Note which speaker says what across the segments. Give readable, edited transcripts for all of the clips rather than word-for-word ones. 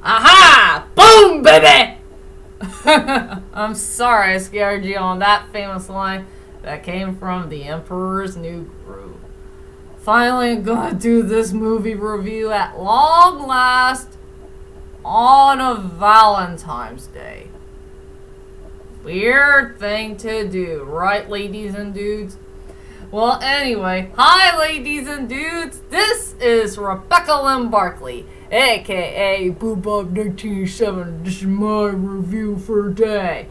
Speaker 1: Aha! Boom, baby! I'm sorry I scared you on that famous line that came from The Emperor's New Groove. Finally, I'm gonna do this movie review at long last on a Valentine's Day. Weird thing to do, right, ladies and dudes? Well, anyway, hi, ladies and dudes. This is Rebecca Lynn Barkley, aka BoobBob1987. This is my review for today.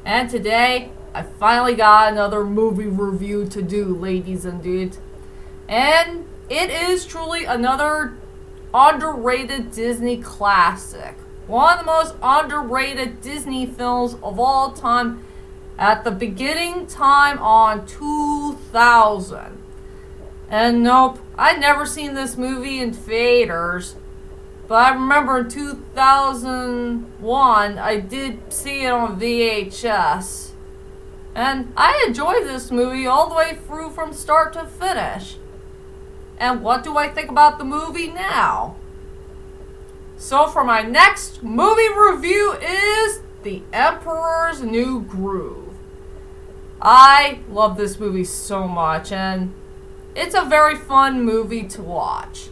Speaker 1: And today, I finally got another movie review to do, ladies and dudes. And it is truly another underrated Disney classic. One of the most underrated Disney films of all time at the beginning time on 2000. And nope, I'd never seen this movie in theaters. But I remember in 2001, I did see it on VHS. And I enjoyed this movie all the way through from start to finish. And what do I think about the movie now? So for my next movie review is The Emperor's New Groove. I love this movie so much, and it's a very fun movie to watch.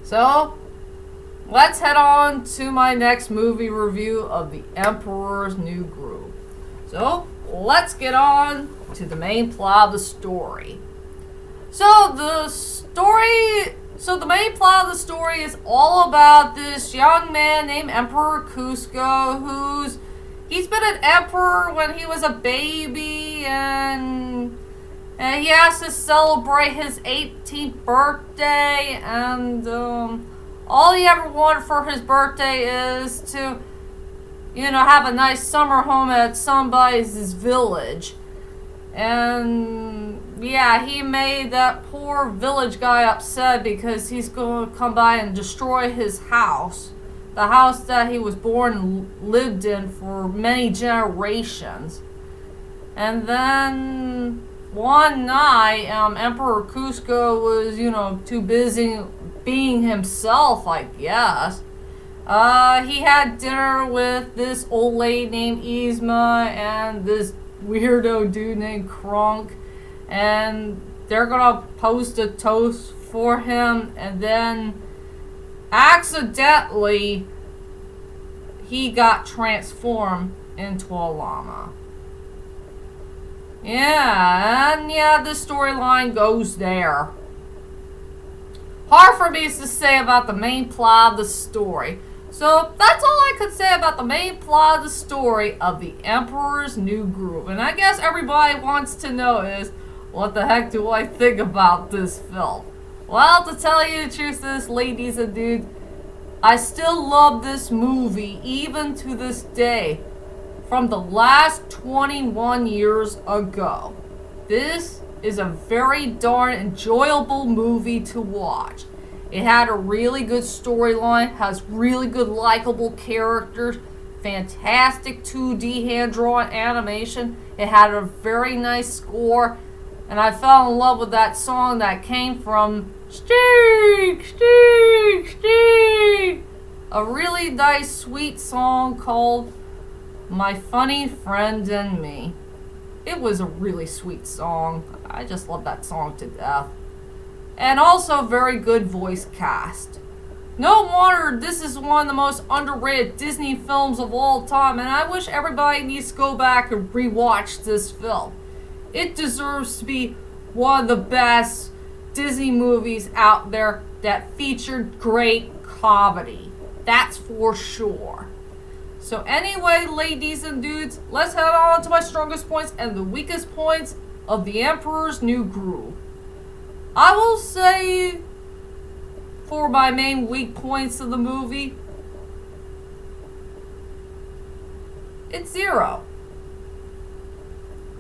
Speaker 1: So, let's head on to my next movie review of The Emperor's New Groove. So, let's get on to the main plot of the story. So the main plot of the story is all about this young man named Emperor Kuzco, he's been an emperor when he was a baby, and he has to celebrate his 18th birthday, and all he ever wanted for his birthday is to, have a nice summer home at somebody's village. And yeah, he made that poor village guy upset because he's going to come by and destroy his house. The house that he was born and lived in for many generations. And then one night, Emperor Kuzco was, too busy being himself, I guess. He had dinner with this old lady named Yzma and this weirdo dude named Kronk, and they're gonna post a toast for him, and then accidentally he got transformed into a llama. This storyline goes there. Hard for me to say about the main plot of the story. So that's all I could say about the main plot of the story of The Emperor's New Groove. And I guess everybody wants to know is, what the heck do I think about this film? Well, to tell you the truth is, ladies and dudes, I still love this movie even to this day from the last 21 years ago. This is a very darn enjoyable movie to watch. It had a really good storyline, has really good likable characters, fantastic 2D hand-drawn animation. It had a very nice score, and I fell in love with that song that came from Steak, Steak, Steak. A really nice, sweet song called My Funny Friend and Me. It was a really sweet song. I just love that song to death. And also very good voice cast. No wonder this is one of the most underrated Disney films of all time, and I wish everybody needs to go back and rewatch this film. It deserves to be one of the best Disney movies out there that featured great comedy. That's for sure. So anyway, ladies and dudes, let's head on to my strongest points and the weakest points of The Emperor's New Groove. I will say, for my main weak points of the movie, it's 0.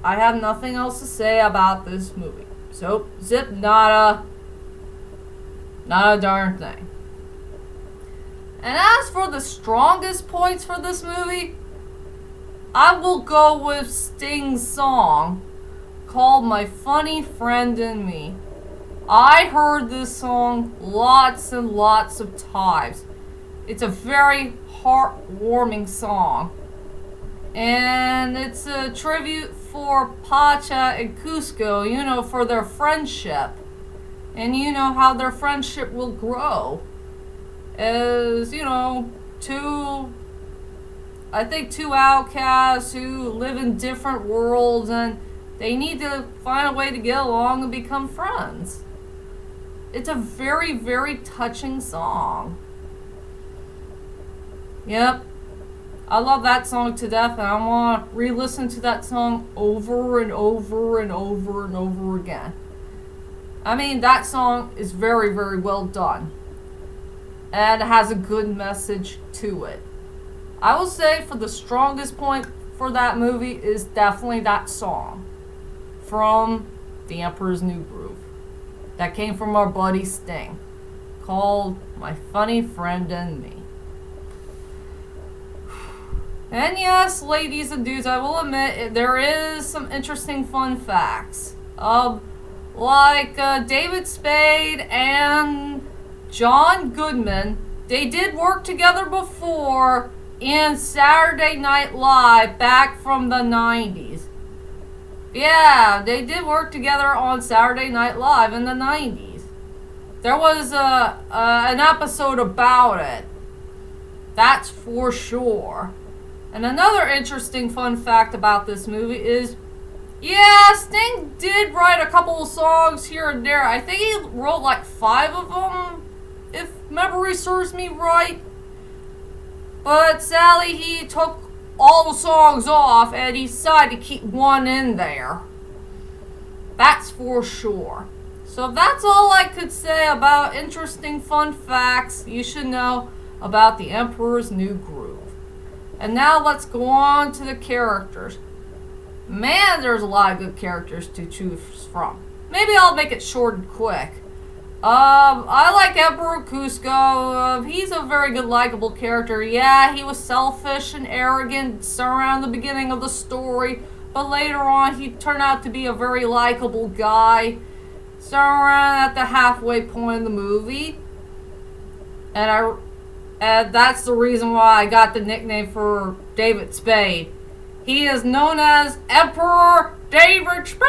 Speaker 1: I have nothing else to say about this movie. So, zip, nada, not a darn thing. And as for the strongest points for this movie, I will go with Sting's song called My Funny Friend and Me. I heard this song lots and lots of times. It's a very heartwarming song. And it's a tribute for Pacha and Kuzco, for their friendship. And how their friendship will grow. As, two outcasts who live in different worlds, and they need to find a way to get along and become friends. It's a very, very touching song. Yep. I love that song to death, and I want to re-listen to that song over and over and over and over again. I mean, that song is very, very well done. And it has a good message to it. I will say for the strongest point for that movie is definitely that song from The Emperor's New Groove. That came from our buddy Sting, called My Funny Friend and Me. And yes, ladies and dudes, I will admit there is some interesting fun facts. Like David Spade and John Goodman, they did work together before in Saturday Night Live back from the 90s. Yeah, they did work together on Saturday Night Live in the 90s. There was an episode about it. That's for sure. And another interesting fun fact about this movie is, yeah, Sting did write a couple of songs here and there. I think he wrote like 5 of them, if memory serves me right. But sadly, he took all the songs off and he decided to keep one in there. That's for sure. So that's all I could say about interesting fun facts you should know about The Emperor's New Groove. And now let's go on to the characters. Man, there's a lot of good characters to choose from. Maybe I'll make it short and quick. I like Emperor Kuzco. He's a very good, likable character. Yeah, he was selfish and arrogant around the beginning of the story, but later on he turned out to be a very likable guy. So around at the halfway point in the movie, and that's the reason why I got the nickname for David Spade. He is known as Emperor David Spade,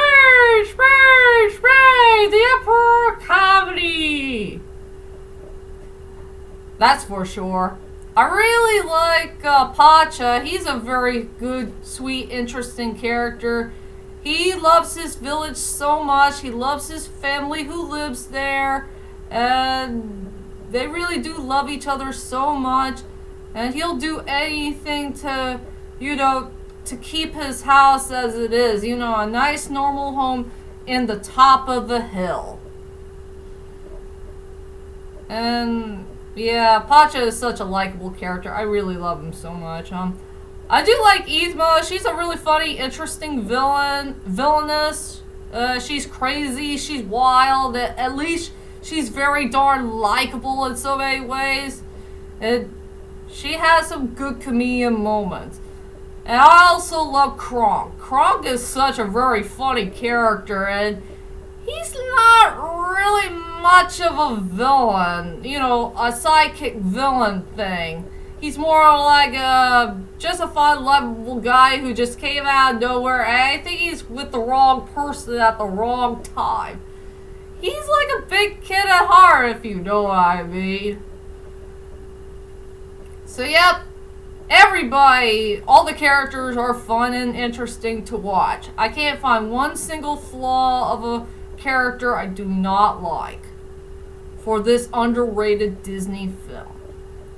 Speaker 1: the Emperor of Comedy. That's for sure. I really like Pacha. He's a very good, sweet, interesting character. He loves his village so much. He loves his family who lives there. And they really do love each other so much. And he'll do anything to, to keep his house as it is. A nice normal home in the top of the hill. And yeah, Pacha is such a likable character. I really love him so much. I do like Yzma. She's a really funny, interesting villainess. She's crazy. She's wild. At least she's very darn likable in so many ways. And she has some good comedian moments. And I also love Kronk. Kronk is such a very funny character, and he's not really much of a villain, a sidekick villain thing. He's more like just a fun, lovable guy who just came out of nowhere, and I think he's with the wrong person at the wrong time. He's like a big kid at heart, if you know what I mean. So, yep. Everybody, all the characters are fun and interesting to watch. I can't find one single flaw of a character I do not like for this underrated Disney film.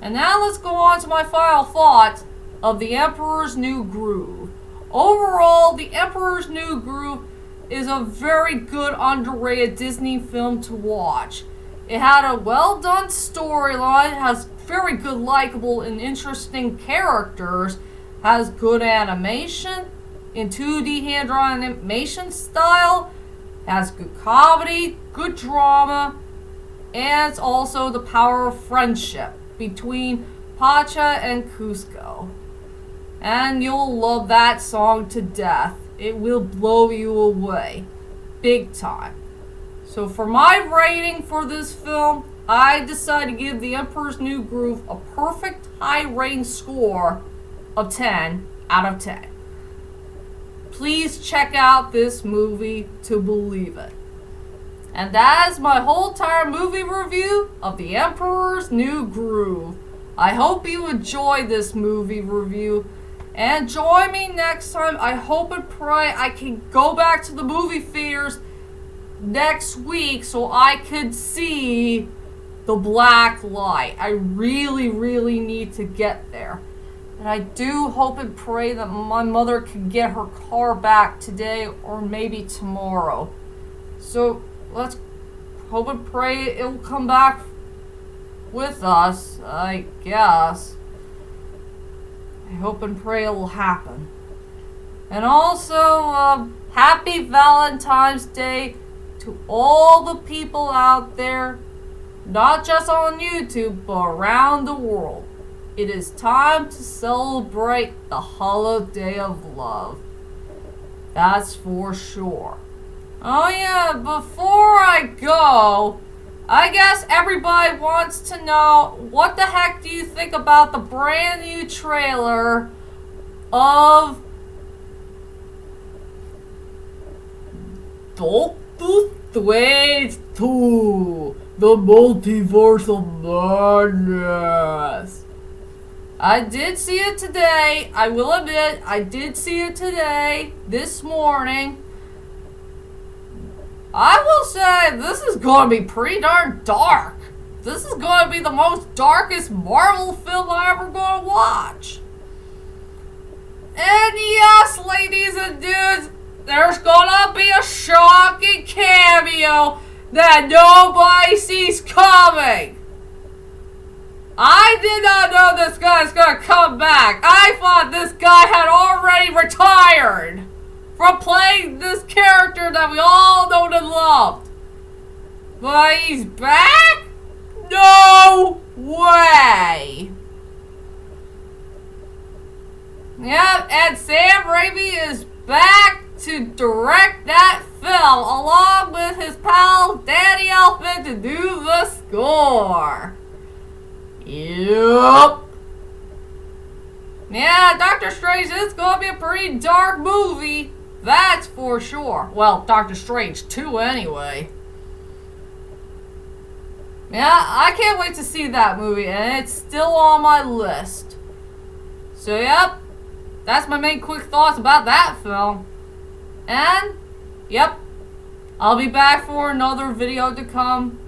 Speaker 1: And now let's go on to my final thoughts of The Emperor's New Groove. Overall, The Emperor's New Groove is a very good underrated Disney film to watch. It had a well done storyline, has very good, likable, and interesting characters, has good animation in 2D hand-drawn animation style, has good comedy, good drama, and it's also the power of friendship between Pacha and Kuzco. And you'll love that song to death. It will blow you away. Big time. So for my rating for this film, I decided to give The Emperor's New Groove a perfect high rating score of 10 out of 10. Please check out this movie to believe it. And that is my whole entire movie review of The Emperor's New Groove. I hope you enjoy this movie review. And join me next time. I hope and pray I can go back to the movie theaters next week so I could see The Black Light. I really, really need to get there. And I do hope and pray that my mother can get her car back today or maybe tomorrow. So let's hope and pray it will come back with us, I guess. I hope and pray it will happen. And also, happy Valentine's Day to all the people out there, not just on YouTube, but around the world. It is time to celebrate the holiday of love. That's for sure. Oh yeah, before I go, I guess everybody wants to know, what the heck do you think about the brand new trailer of Doctor Strange 2, The Multiverse of Madness? I did see it today. I will admit, I did see it today, this morning. I will say, this is going to be pretty darn dark. This is going to be the most darkest Marvel film I'm ever going to watch. And yes, ladies and dudes, there's going to be a shocking cameo that nobody sees coming. I did not know this guy's going to come back. I thought this guy had already retired from playing this character that we all know and loved. But he's back? No way! Yep, and Sam Raimi is back to direct that film, along with his pal Danny Elfman to do the score. Yup. Yeah, Doctor Strange is going to be a pretty dark movie. That's for sure. Well, Doctor Strange 2 anyway. Yeah, I can't wait to see that movie, and it's still on my list. So, yep, that's my main quick thoughts about that film. And, yep, I'll be back for another video to come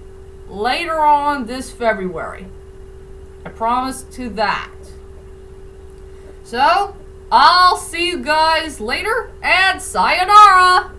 Speaker 1: later on this February. I promise to that. So, I'll see you guys later, and sayonara!